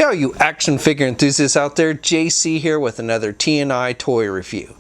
Yo, you action figure enthusiasts out there, JC here with another T&I toy review.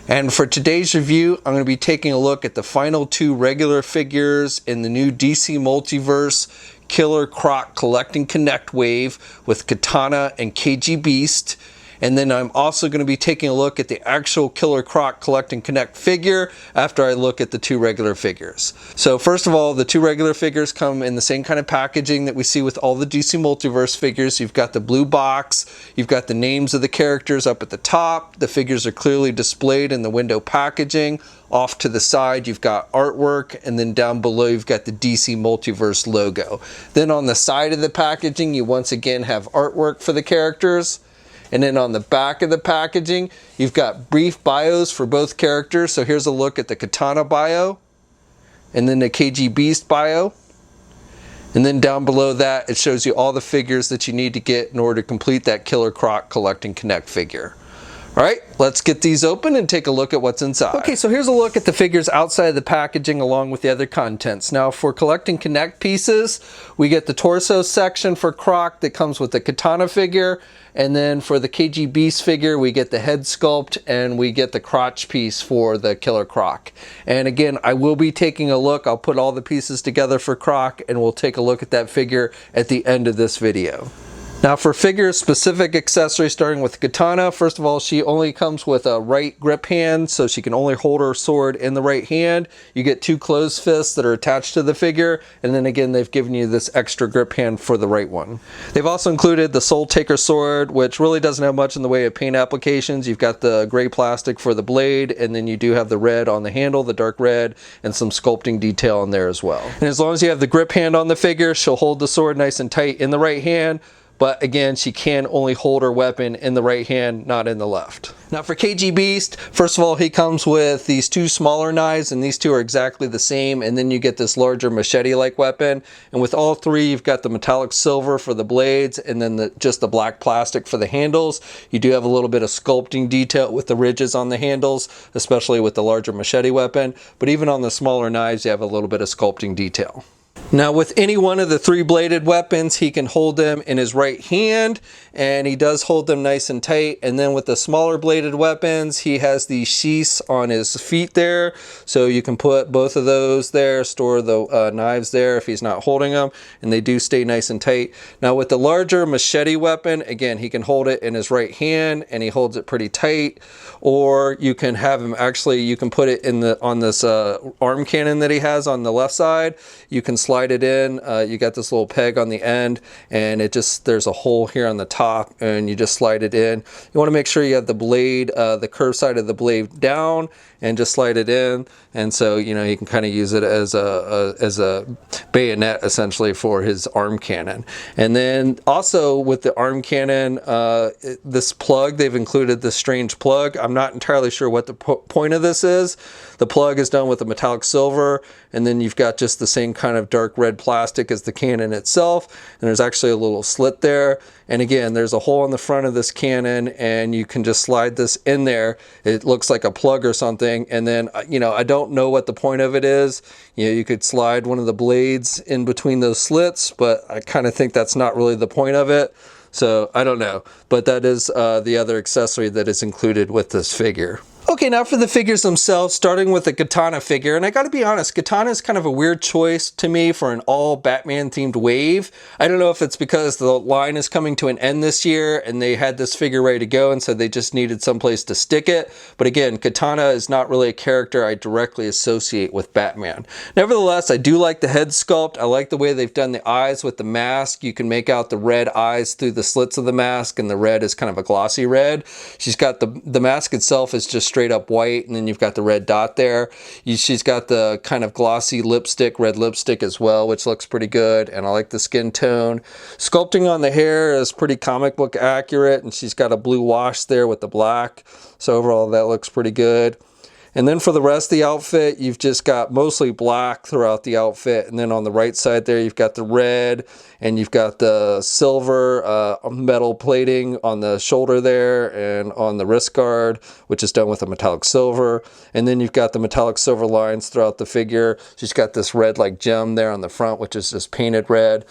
And for today's review, I'm going to be taking a look at the final two regular figures in the new DC Multiverse Killer Croc Collect and Connect wave with Katana and KGBeast. And then I'm also going to be taking a look at the actual Killer Croc Collect and Connect figure after I look at the two regular figures. So first of all, the two regular figures come in the same kind of packaging that we see with all the DC Multiverse figures. You've got the blue box, you've got the names of the characters up at the top, the figures are clearly displayed in the window packaging. Off to the side you've got artwork, and then down below you've got the DC Multiverse logo. Then on the side of the packaging you once again have artwork for the characters. And then on the back of the packaging, you've got brief bios for both characters. So here's a look at the Katana bio, and then the KGBeast bio. And then down below that, it shows you all the figures that you need to get in order to complete that Killer Croc Collect and Connect figure. All right, let's get these open and take a look at what's inside. Okay, so here's a look at the figures outside of the packaging along with the other contents. Now for Collect and Connect pieces, we get the torso section for Croc that comes with the Katana figure. And then for the KGBeast figure, we get the head sculpt and we get the crotch piece for the Killer Croc. And again, I will be taking a look. I'll put all the pieces together for Croc and we'll take a look at that figure at the end of this video. Now for figure specific accessories, starting with Katana, first of all, she only comes with a right grip hand, so she can only hold her sword in the right hand. You get two closed fists that are attached to the figure, and then again they've given you this extra grip hand for the right one. They've also included the Soul Taker sword, which really doesn't have much in the way of paint applications. You've got the gray plastic for the blade, and then you do have the red on the handle, the dark red, and some sculpting detail in there as well. And as long as you have the grip hand on the figure, she'll hold the sword nice and tight in the right hand. But again, she can only hold her weapon in the right hand, not in the left. Now for KGBeast, first of all, he comes with these two smaller knives, and these two are exactly the same, and then you get this larger machete-like weapon. And with all three, you've got the metallic silver for the blades, and then just the black plastic for the handles. You do have a little bit of sculpting detail with the ridges on the handles, especially with the larger machete weapon. But even on the smaller knives, you have a little bit of sculpting detail. Now with any one of the three bladed weapons, he can hold them in his right hand, and he does hold them nice and tight. And then with the smaller bladed weapons, he has the sheaths on his feet there, so you can put both of those there, store the knives there if he's not holding them, and they do stay nice and tight. Now with the larger machete weapon, again, he can hold it in his right hand and he holds it pretty tight. Or you can have him actually, you can put it in on this arm cannon that he has on the left side. You can slide it in. You got this little peg on the end, and there's a hole here on the top, and you just slide it in. You want to make sure you have the blade, the curved side of the blade down, and just slide it in. And so, you know, you can kind of use it as a bayonet essentially for his arm cannon. And then also with the arm cannon, this plug, they've included this strange plug. I'm not entirely sure what the point of this is. The plug is done with a metallic silver, and then you've got just the same kind of dark red plastic as the cannon itself, and there's actually a little slit there. And again, there's a hole in the front of this cannon, and you can just slide this in there. It looks like a plug or something, and then, you know, I don't know what the point of it is. You know, you could slide one of the blades in between those slits, but I kind of think that's not really the point of it. So I don't know, but that is the other accessory that is included with this figure. Okay, now for the figures themselves, starting with the Katana figure. And I gotta be honest, Katana is kind of a weird choice to me for an all Batman themed wave. I don't know if it's because the line is coming to an end this year and they had this figure ready to go, and so they just needed someplace to stick it. But again, Katana is not really a character I directly associate with Batman. Nevertheless, I do like the head sculpt. I like the way they've done the eyes with the mask. You can make out the red eyes through the slits of the mask, and the red is kind of a glossy red. She's got the mask itself is just straight up white, and then you've got the red dot there. She's got the kind of glossy lipstick, red lipstick as well, which looks pretty good, and I like the skin tone. Sculpting on the hair is pretty comic book accurate, and she's got a blue wash there with the black, so overall that looks pretty good. And then for the rest of the outfit, you've just got mostly black throughout the outfit. And then on the right side there, you've got the red, and you've got the silver metal plating on the shoulder there and on the wrist guard, which is done with a metallic silver. And then you've got the metallic silver lines throughout the figure. She's got this red like gem there on the front, which is just painted red.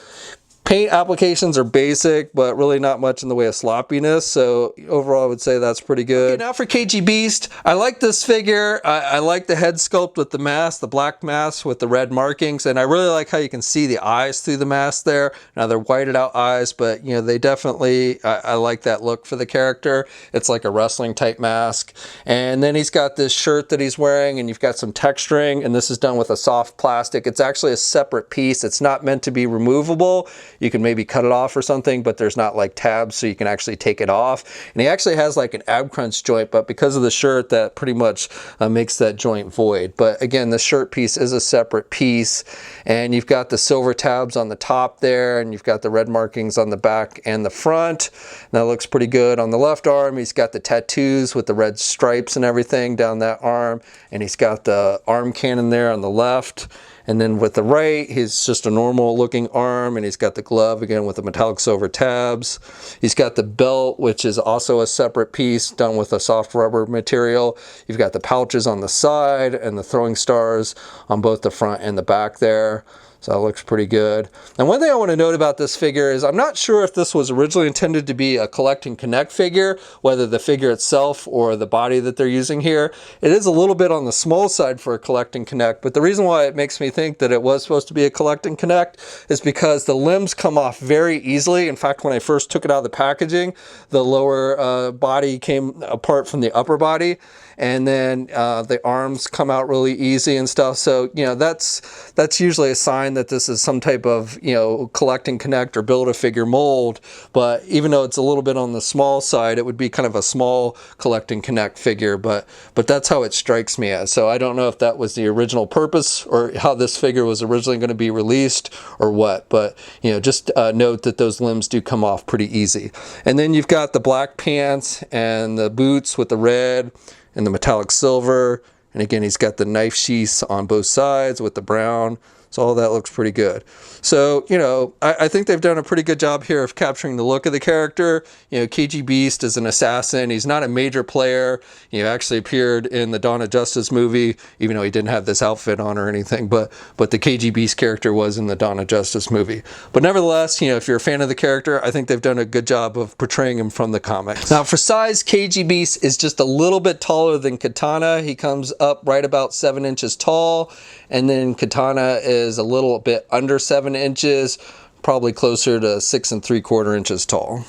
Paint applications are basic, but really not much in the way of sloppiness. So overall, I would say that's pretty good. Okay, now for KGBeast, I like this figure. I like the head sculpt with the mask, the black mask with the red markings, and I really like how you can see the eyes through the mask there. Now they're whited out eyes, but you know, they definitely, I like that look for the character. It's like a wrestling type mask. And then he's got this shirt that he's wearing, and you've got some texturing, and this is done with a soft plastic. It's actually a separate piece. It's not meant to be removable. You can maybe cut it off or something, but there's not like tabs so you can actually take it off. And he actually has like an ab crunch joint, but because of the shirt, that pretty much makes that joint void. But again, the shirt piece is a separate piece, and you've got the silver tabs on the top there, and you've got the red markings on the back and the front. And that looks pretty good. On the left arm, he's got the tattoos with the red stripes and everything down that arm, and he's got the arm cannon there on the left. And then with the right, he's just a normal looking arm, and he's got the glove again with the metallic silver tabs. He's got the belt, which is also a separate piece done with a soft rubber material. You've got the pouches on the side and the throwing stars on both the front and the back there. So that looks pretty good. And one thing I want to note about this figure is I'm not sure if this was originally intended to be a collect and connect figure, whether the figure itself or the body that they're using here. It is a little bit on the small side for a collect and connect, but the reason why it makes me think that it was supposed to be a collect and connect is because the limbs come off very easily. In fact, when I first took it out of the packaging, the lower body came apart from the upper body, and then the arms come out really easy and stuff. So, you know, that's usually a sign that this is some type of, you know, collect and connect or build a figure mold. But even though it's a little bit on the small side, it would be kind of a small collect and connect figure, but that's how it strikes me as. So I don't know if that was the original purpose or how this figure was originally going to be released or what, but you know, just note that those limbs do come off pretty easy. And then you've got the black pants and the boots with the red and the metallic silver. And again, he's got the knife sheaths on both sides with the brown. So all that looks pretty good. So, you know, I think they've done a pretty good job here of capturing the look of the character. You know, KGBeast is an assassin. He's not a major player. He actually appeared in the Dawn of Justice movie, even though he didn't have this outfit on or anything. But the KGBeast character was in the Dawn of Justice movie. But nevertheless, you know, if you're a fan of the character, I think they've done a good job of portraying him from the comics. Now, for size, KGBeast is just a little bit taller than Katana. He comes up right about 7 inches tall. And then Katana is a little bit under 7 inches, probably closer to 6 3/4 inches tall.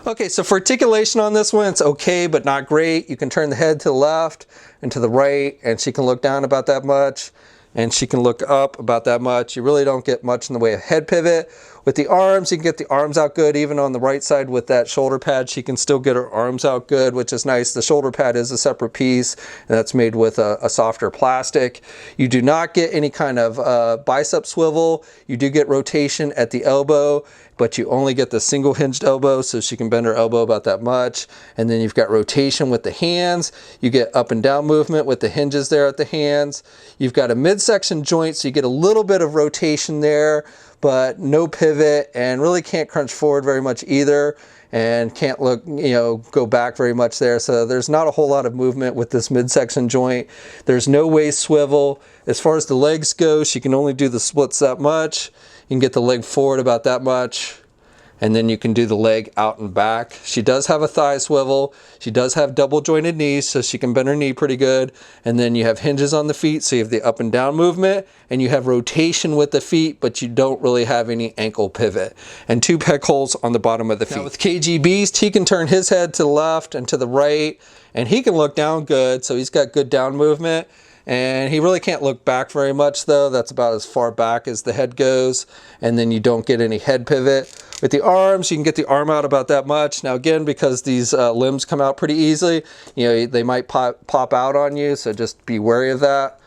Okay, so for articulation on this one, it's okay, but not great. You can turn the head to the left and to the right, and she can look down about that much, and she can look up about that much. You really don't get much in the way of head pivot. With the arms, you can get the arms out good. Even on the right side with that shoulder pad, she can still get her arms out good, which is nice. The shoulder pad is a separate piece, and that's made with a softer plastic. You do not get any kind of bicep swivel. You do get rotation at the elbow, but you only get the single hinged elbow, so she can bend her elbow about that much. And then you've got rotation with the hands. You get up and down movement with the hinges there at the hands. You've got a midsection joint, so you get a little bit of rotation there, but no pivot, and really can't crunch forward very much either, and can't look, you know, go back very much there. So there's not a whole lot of movement with this midsection joint. There's no waist swivel. As far as the legs go, she can only do the splits that much. You can get the leg forward about that much, and then you can do the leg out and back. She does have a thigh swivel. She does have double jointed knees, so she can bend her knee pretty good. And then you have hinges on the feet, so you have the up and down movement, and you have rotation with the feet, but you don't really have any ankle pivot. And 2 peg holes on the bottom of the feet. Now with KGBeast, he can turn his head to the left and to the right, and he can look down good, so he's got good down movement. And he really can't look back very much though. That's about as far back as the head goes. And then you don't get any head pivot. With the arms, you can get the arm out about that much. Now again, because these limbs come out pretty easily, you know, they might pop out on you, so just be wary of that.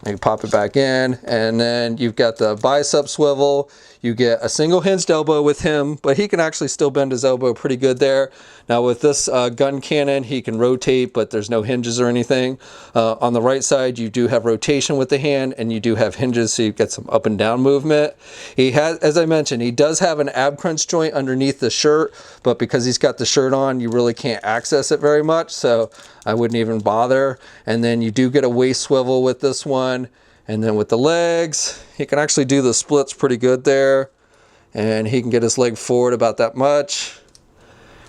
You pop it back in, and then you've got the bicep swivel. You get a single hinged elbow with him, but he can actually still bend his elbow pretty good there. Now with this gun cannon, he can rotate, but there's no hinges or anything. On the right side, you do have rotation with the hand, and you do have hinges, so you get some up and down movement. He has, as I mentioned, he does have an ab crunch joint underneath the shirt, but because he's got the shirt on, you really can't access it very much, so I wouldn't even bother. And then you do get a waist swivel with this one. And then with the legs, he can actually do the splits pretty good there. and he can get his leg forward about that much.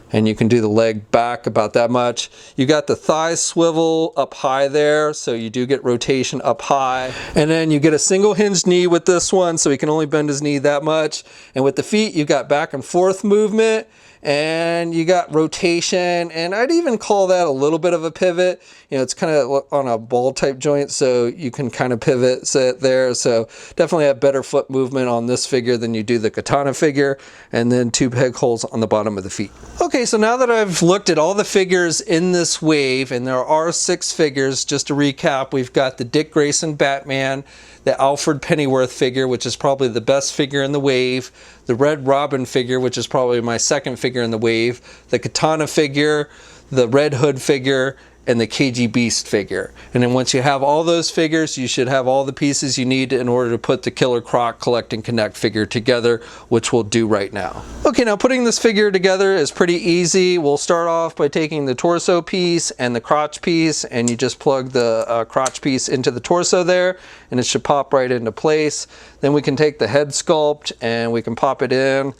And you can do the leg back about that much. You got the thigh swivel up high there, so you do get rotation up high. And then you get a single hinged knee with this one, so he can only bend his knee that much. And with the feet, you got back and forth movement, and you got rotation, and I'd even call that a little bit of a pivot. You know, it's kind of on a ball type joint, so you can kind of pivot sit there. So definitely have better foot movement on this figure than you do the Katana figure, and then 2 peg holes on the bottom of the feet. Okay, so now that I've looked at all the figures in this wave, and there are 6 figures, just to recap, we've got the Dick Grayson Batman, the Alfred Pennyworth figure, which is probably the best figure in the wave, the Red Robin figure, which is probably my second figure in the wave, the Katana figure, the Red Hood figure, and the KGBeast figure. And then once you have all those figures, you should have all the pieces you need in order to put the Killer Croc Collect and Connect figure together, which we'll do right now. Okay, now putting this figure together is pretty easy. We'll start off by taking the torso piece and the crotch piece, and you just plug the crotch piece into the torso there, and it should pop right into place. Then we can take the head sculpt and we can pop it in,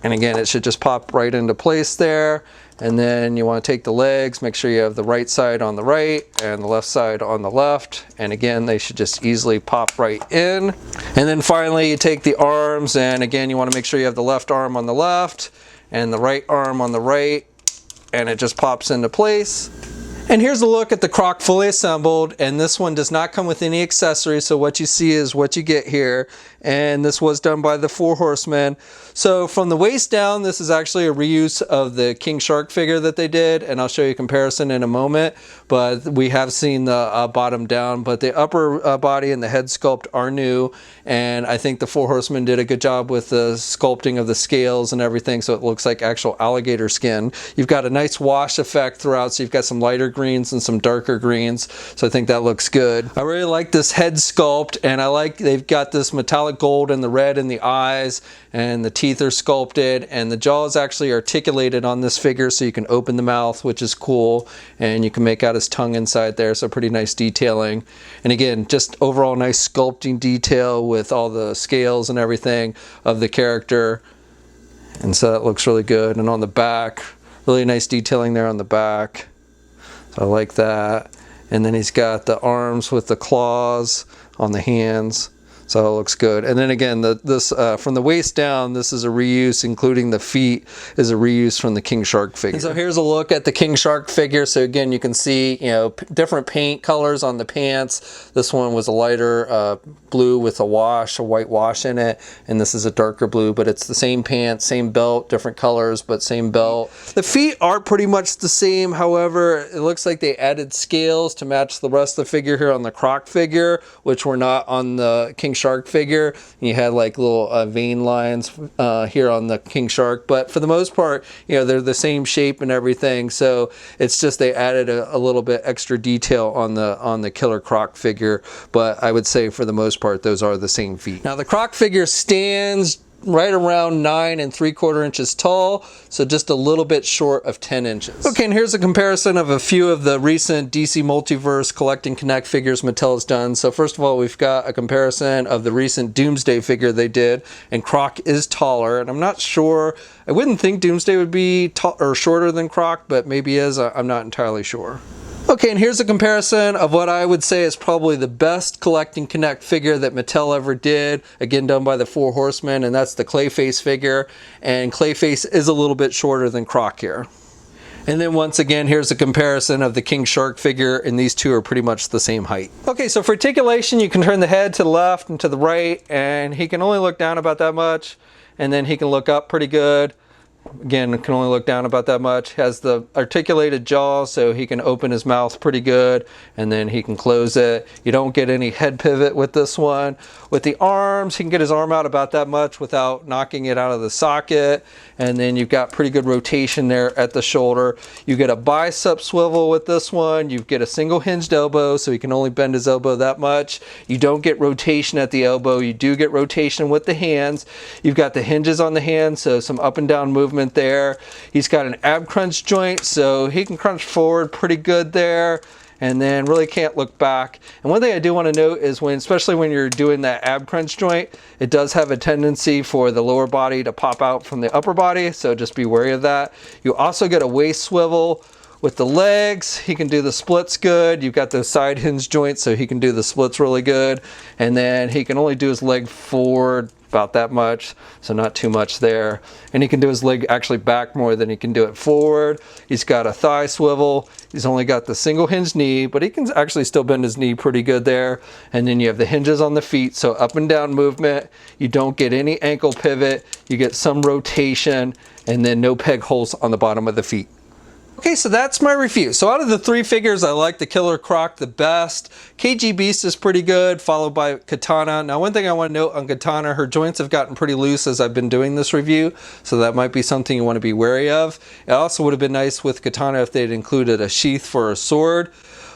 and again, it should just pop right into place there. And then you want to take the legs, make sure you have the right side on the right and the left side on the left. And again, they should just easily pop right in. And then finally, you take the arms, and again, you want to make sure you have the left arm on the left and the right arm on the right, and it just pops into place. And here's a look at the Croc fully assembled, and this one does not come with any accessories, so what you see is what you get here. And this was done by the 4 Horsemen. So from the waist down, this is actually a reuse of the King Shark figure that they did, and I'll show you a comparison in a moment, but we have seen the bottom down, but the upper body and the head sculpt are new, and I think the 4 Horsemen did a good job with the sculpting of the scales and everything, so it looks like actual alligator skin. You've got a nice wash effect throughout, so you've got some lighter greens and some darker greens, so I think that looks good. I really like this head sculpt, and I like they've got this metallic gold and the red in the eyes, and the teeth are sculpted, and the jaw is actually articulated on this figure, so you can open the mouth, which is cool, and you can make out his tongue inside there, so pretty nice detailing. And again, just overall nice sculpting detail with all the scales and everything of the character, and so that looks really good. And on the back, really nice detailing there on the back. I like that. And then he's got the arms with the claws on the hands. So it looks good. And then again, this from the waist down, this is a reuse, including the feet is a reuse from the King Shark figure. And so here's a look at the King Shark figure. So again, you can see, you know, different paint colors on the pants. This one was a lighter blue with a white wash in it, and this is a darker blue, but it's the same pants, same belt, different colors, but same belt. The feet are pretty much the same. However, it looks like they added scales to match the rest of the figure here on the Croc figure, which were not on the King Shark figure. You had like little vein lines here on the King Shark, but for the most part, you know, they're the same shape and everything. So it's just they added a little bit extra detail on the Killer Croc figure, but I would say for the most part, those are the same feet. Now the Croc figure stands right around 9 3/4 inches tall, so just a little bit short of 10 inches. Okay, and here's a comparison of a few of the recent DC Multiverse Collect and Connect figures Mattel has done. So first of all, we've got a comparison of the recent Doomsday figure they did, and Croc is taller, and I'm not sure, I wouldn't think Doomsday would be shorter than Croc, but maybe is, I'm not entirely sure. Okay, and here's a comparison of what I would say is probably the best Collect and Connect figure that Mattel ever did, again done by the 4 Horsemen, and that's the Clayface figure, and Clayface is a little bit shorter than Croc here. And then once again, here's a comparison of the King Shark figure, and these two are pretty much the same height. Okay, so for articulation, you can turn the head to the left and to the right, and he can only look down about that much, and then he can look up pretty good. Again, can only look down about that much. Has the articulated jaw, so he can open his mouth pretty good, and then he can close it. You don't get any head pivot with this one. With the arms, he can get his arm out about that much without knocking it out of the socket, and then you've got pretty good rotation there at the shoulder. You get a bicep swivel with this one. You get a single hinged elbow, so he can only bend his elbow that much. You don't get rotation at the elbow. You do get rotation with the hands. You've got the hinges on the hands, so some up and down movement there. He's got an ab crunch joint, so he can crunch forward pretty good there. and then really can't look back. And one thing I do want to note is especially when you're doing that ab crunch joint, it does have a tendency for the lower body to pop out from the upper body, so just be wary of that. You also get a waist swivel with the legs. He can do the splits good. You've got those side hinge joints, so he can do the splits really good. And then he can only do his leg forward about that much, so not too much there. And he can do his leg actually back more than he can do it forward. He's got a thigh swivel. He's only got the single hinge knee, but he can actually still bend his knee pretty good there. And then you have the hinges on the feet, so up and down movement. You don't get any ankle pivot. You get some rotation, and then no peg holes on the bottom of the feet. Okay, so that's my review. So out of the three figures, I like the Killer Croc the best. KGBeast is pretty good, followed by Katana. Now, one thing I want to note on Katana, her joints have gotten pretty loose as I've been doing this review, so that might be something you want to be wary of. It also would have been nice with Katana if they'd included a sheath for a sword.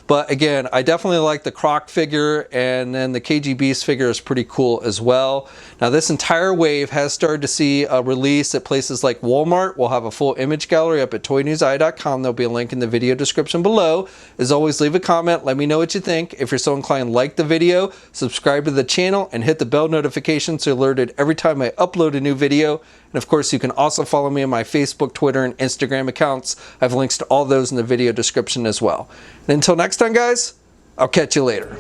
But again, I definitely like the Croc figure, and then the KGBeast figure is pretty cool as well. Now, this entire wave has started to see a release at places like Walmart. We'll have a full image gallery up at toynewseye.com. There'll be a link in the video description below. As always, leave a comment. Let me know what you think. If you're so inclined, like the video, subscribe to the channel, and hit the bell notification so you're alerted every time I upload a new video. And of course, you can also follow me on my Facebook, Twitter, and Instagram accounts. I have links to all those in the video description as well. And until next time, guys, I'll catch you later.